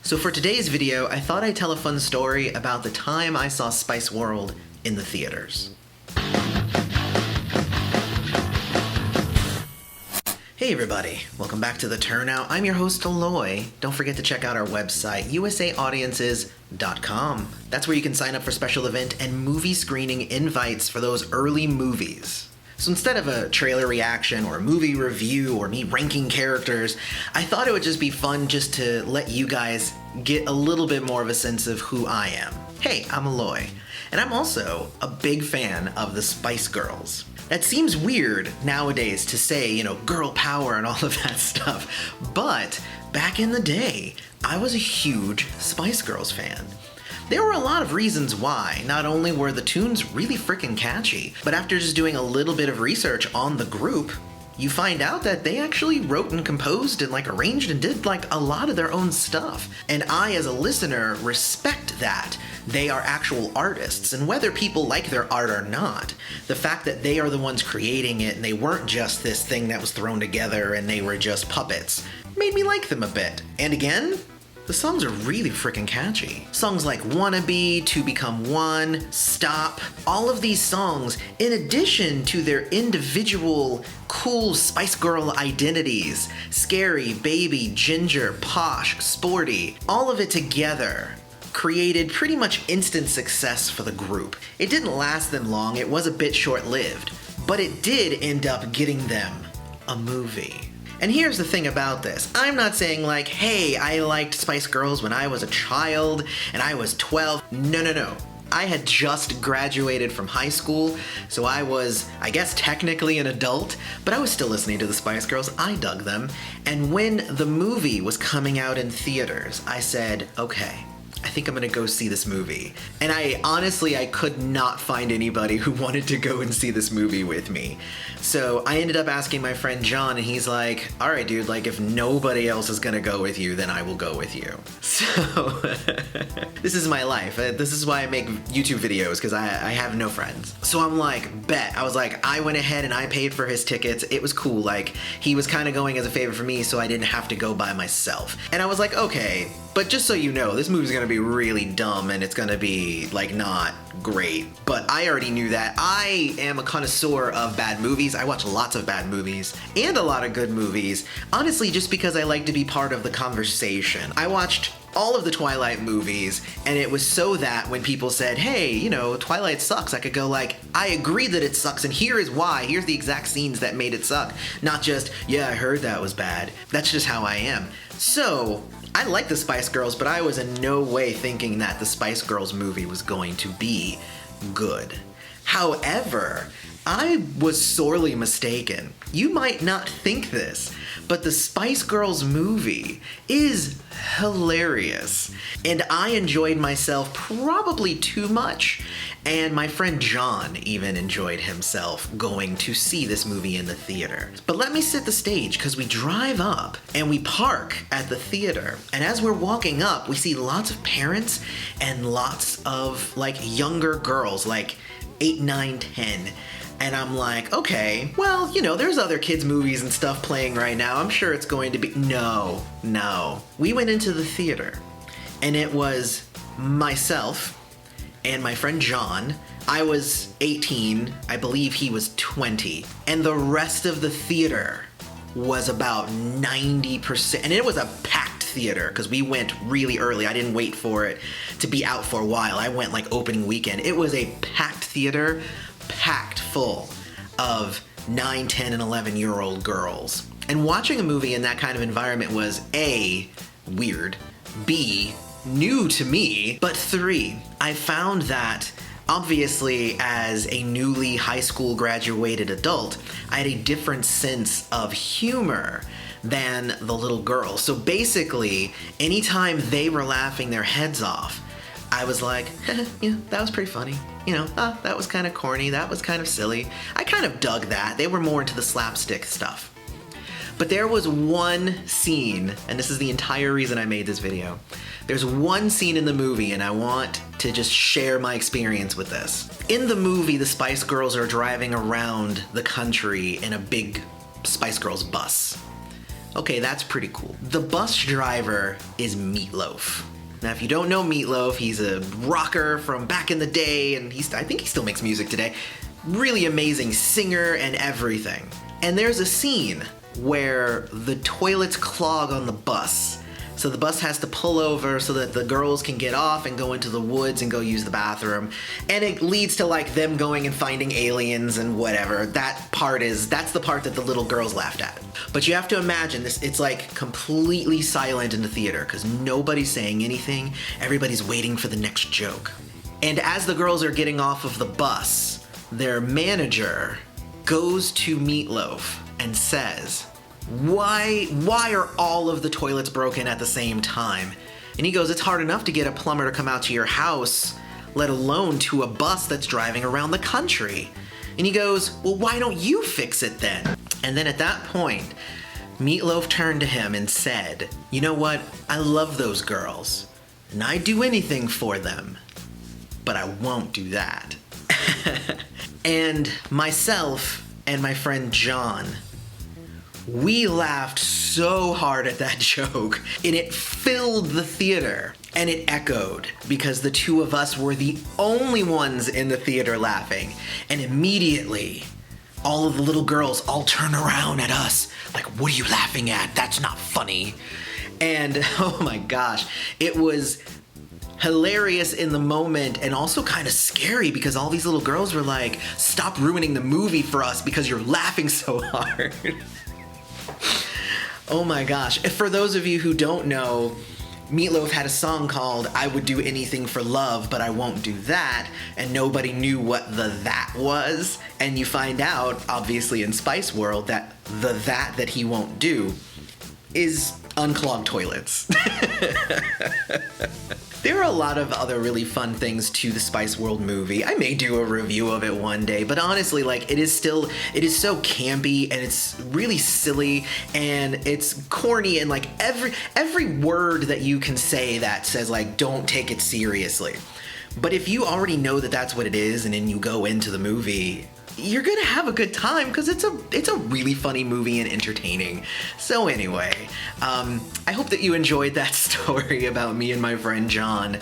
So for today's video, I thought I'd tell a fun story about the time I saw Spice World in the theaters. Hey everybody, welcome back to The Turnout. I'm your host, Aloy. Don't forget to check out our website, usaaudiences.com. That's where you can sign up for special event and movie screening invites for those early movies. So instead of a trailer reaction or a movie review or me ranking characters, I thought it would just be fun just to let you guys get a little bit more of a sense of who I am. Hey, I'm Aloy, and I'm also a big fan of the Spice Girls. That seems weird nowadays to say, girl power and all of that stuff, but back in the day, I was a huge Spice Girls fan. There were a lot of reasons why. Not only were the tunes really freaking catchy, but after just doing a little bit of research on the group, you find out that they actually wrote and composed and arranged and did a lot of their own stuff. And I, as a listener, respect that. They are actual artists, and whether people like their art or not, the fact that they are the ones creating it and they weren't just this thing that was thrown together and they were just puppets, made me like them a bit. And again, the songs are really freaking catchy. Songs like Wannabe, To Become One, Stop, all of these songs, in addition to their individual cool Spice Girl identities, scary, baby, ginger, posh, sporty, all of it together created pretty much instant success for the group. It didn't last them long, it was a bit short-lived, but it did end up getting them a movie. And here's the thing about this. I'm not saying hey, I liked Spice Girls when I was a child and I was 12. No. I had just graduated from high school, so I was, I guess, technically an adult, but I was still listening to the Spice Girls. I dug them. And when the movie was coming out in theaters, I said, okay, I think I'm gonna go see this movie. And I could not find anybody who wanted to go and see this movie with me. So I ended up asking my friend John, and he's like, all right, dude, if nobody else is gonna go with you, then I will go with you. So this is my life. This is why I make YouTube videos, because I have no friends. So I'm like, bet. I was like, I went ahead and I paid for his tickets. It was cool. He was kind of going as a favor for me, so I didn't have to go by myself. And I was like, okay, but just so you know, this movie's gonna be really dumb and it's gonna be not great. But I already knew that. I am a connoisseur of bad movies. I watch lots of bad movies and a lot of good movies, honestly, just because I like to be part of the conversation. I watched all of the Twilight movies, and it was so that when people said, hey, Twilight sucks, I could go I agree that it sucks, and here is why. Here's the exact scenes that made it suck. Not just, yeah, I heard that was bad. That's just how I am. So I like the Spice Girls, but I was in no way thinking that the Spice Girls movie was going to be good. However, I was sorely mistaken. You might not think this, but the Spice Girls movie is hilarious. And I enjoyed myself probably too much. And my friend John even enjoyed himself going to see this movie in the theater. But let me set the stage, because we drive up and we park at the theater. And as we're walking up, we see lots of parents and lots of younger girls, 8, 9, 10. And I'm like, okay, well, there's other kids' movies and stuff playing right now. I'm sure it's going to be... No. We went into the theater, and it was myself and my friend John. I was 18. I believe he was 20. And the rest of the theater was about 90%. And it was a packed theater, because we went really early. I didn't wait for it to be out for a while. I went opening weekend. It was a packed theater, packed full of 9, 10, and 11-year-old girls. And watching a movie in that kind of environment was A, weird, B, new to me, but 3, I found that obviously as a newly high school graduated adult, I had a different sense of humor than the little girls. So basically, anytime they were laughing their heads off, I was like, that was pretty funny. That was kind of corny, that was kind of silly. I kind of dug that. They were more into the slapstick stuff. But there was one scene, and this is the entire reason I made this video. There's one scene in the movie, and I want to just share my experience with this. In the movie, the Spice Girls are driving around the country in a big Spice Girls bus. Okay, that's pretty cool. The bus driver is Meatloaf. Now, if you don't know Meatloaf, he's a rocker from back in the day, and I think he still makes music today. Really amazing singer and everything. And there's a scene where the toilets clog on the bus. So the bus has to pull over so that the girls can get off and go into the woods and go use the bathroom. And it leads to like them going and finding aliens and whatever. That's the part that the little girls laughed at. But you have to imagine this, it's like completely silent in the theater because nobody's saying anything. Everybody's waiting for the next joke. And as the girls are getting off of the bus, their manager goes to Meatloaf and says, why are all of the toilets broken at the same time? And he goes, it's hard enough to get a plumber to come out to your house, let alone to a bus that's driving around the country. And he goes, well, why don't you fix it then? And then at that point, Meatloaf turned to him and said, you know what? I love those girls, and I'd do anything for them, but I won't do that. And myself and my friend John, we laughed so hard at that joke, and it filled the theater, and it echoed because the two of us were the only ones in the theater laughing. And immediately, all of the little girls all turn around at us like, what are you laughing at? That's not funny. And oh my gosh, it was hilarious in the moment and also kind of scary because all these little girls were like, stop ruining the movie for us because you're laughing so hard. Oh my gosh. For those of you who don't know, Meatloaf had a song called I Would Do Anything for Love, But I Won't Do That, and nobody knew what the that was. And you find out, obviously in Spice World, that the that he won't do is unclog toilets. There are a lot of other really fun things to the Spice World movie. I may do a review of it one day, but honestly, like, it is so campy and it's really silly and it's corny and like every word that you can say that says like, don't take it seriously. But if you already know that that's what it is and then you go into the movie, you're gonna have a good time because it's a really funny movie and entertaining. So anyway, I hope that you enjoyed that story about me and my friend John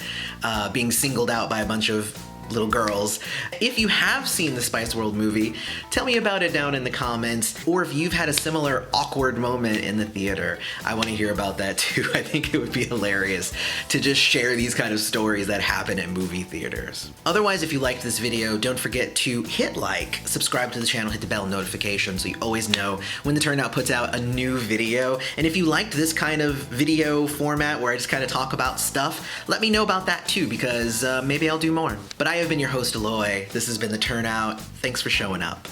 being singled out by a bunch of little girls. If you have seen the Spice World movie, tell me about it down in the comments, or if you've had a similar awkward moment in the theater, I want to hear about that too. I think it would be hilarious to just share these kind of stories that happen at movie theaters. Otherwise, if you liked this video, don't forget to hit like, subscribe to the channel, hit the bell notification so you always know when the Turnout puts out a new video. And if you liked this kind of video format where I just kind of talk about stuff, let me know about that too, because maybe I'll do more. But I have been your host, Aloy. This has been The Turnout. Thanks for showing up.